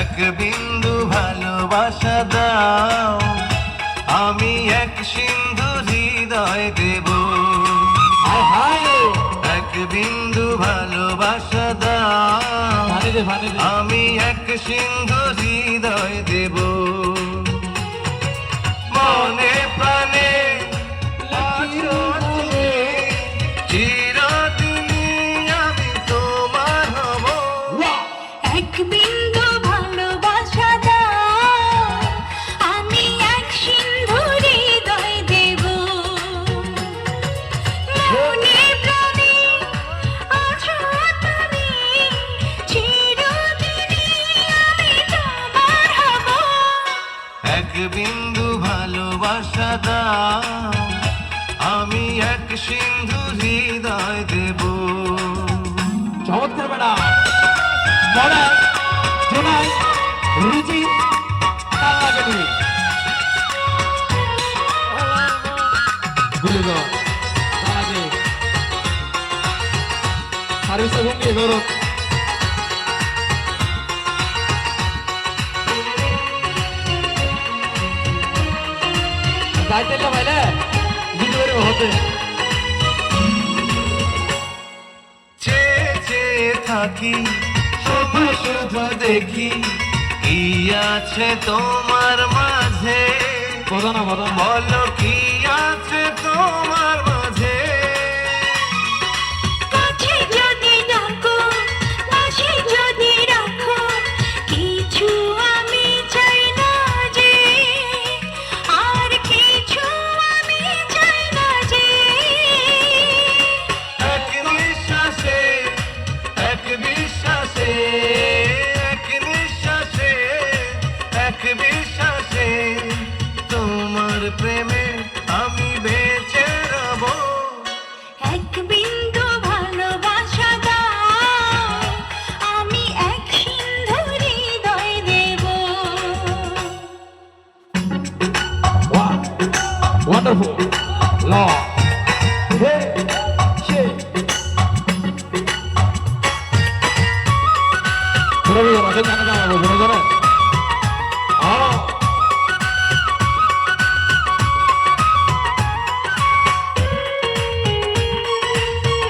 এক বিন্দু ভালোবাসা দাও, আমি এক সিন্ধু হৃদয় দেব। এক বিন্দু ভালোবাসা দাও, আমি এক সিন্ধু হৃদয় দেব। মনে প্রাণে আছো তুমি, চিরদিনই আমি তোমার হব। এক বিন্দু ভালোবাসা দাও, আমি এক সিন্ধু হৃদয় দেব। মনে প্রাণে আছো তুমি, চিরদিনই আমি তোমার হব। এক বিন্দু ভালোবাসা দাও, আমি এক সিন্ধু হৃদয় দেব। চমৎকার ম্যাডাম, মডার্ন জোনাই রুচি একাডেমি গুলিগড় তারাকে সার্ভিস ভঙ্গি গৌরব যাইতে ভাইলে ভিডিওর হতে চেয়ে থাকি শুধু শুধু দেখি, কি আছে তোমার মাঝে, বদনা বদনা বলো কি আছে তোমার মাঝে। কাছে যদি ডাকো, পাশে যদি রাখো, কিছু আমি চাই না যে, আর কিছু আমি চাই না যে। এক নিঃশ্বাসে, এক বিশ্বাসে, এক নিঃশ্বাসে, এক বিশ্বাসে, তোমার প্রেমে আমি বেঁচে রব। এক বিন্দু ভালোবাসা দাও, আমি এক সিন্ধু হৃদয় দেব। ওয়ান্ডারফুল ল হে শে পুরো রাখে জানা যাবে বলে জানা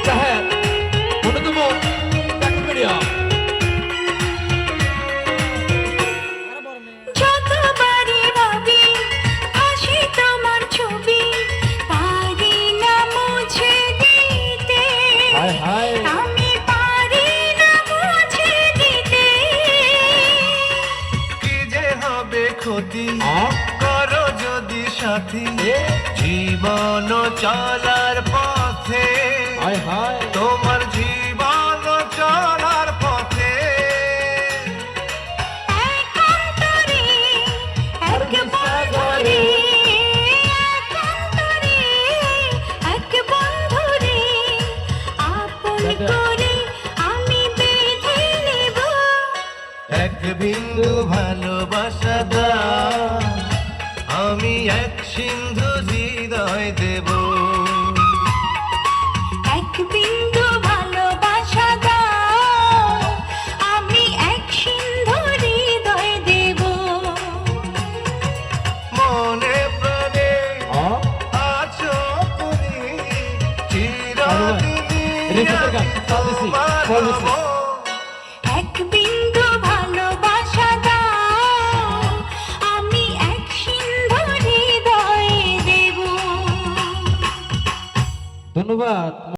চাহে মনে তো দেখো ভিডিও যতবারই ভাবি হাসি তোমার ছবি, পারি না মুছে দিতে। হায় হায় আমি পারি না মুছে দিতে। কি যে হবে ক্ষতি, করো যদি সাথী, জীবন চলার পথে, হায় হায় তোমার জীবন চলার পথে। এক অন্তরে, এক বন্ধুরে, এক অন্তরে, এক বন্ধুরে, আপন করে আমি বেঁধে নেব। এক বিন্দু ভালোবাসা দাও, আমি এক সিন্ধু হৃদয় দেব। এক বিন্দু ভালোবাসা দাও, আমি এক সিন্ধু হৃদয় দেব। মনে প্রাণে আছো তুমি, চিরদিনই আমি তোমার হব। এক বিন্দু ভালোবাসা দাও, আমি এক সিন্ধু হৃদয় দেব। ধন্যবাদ।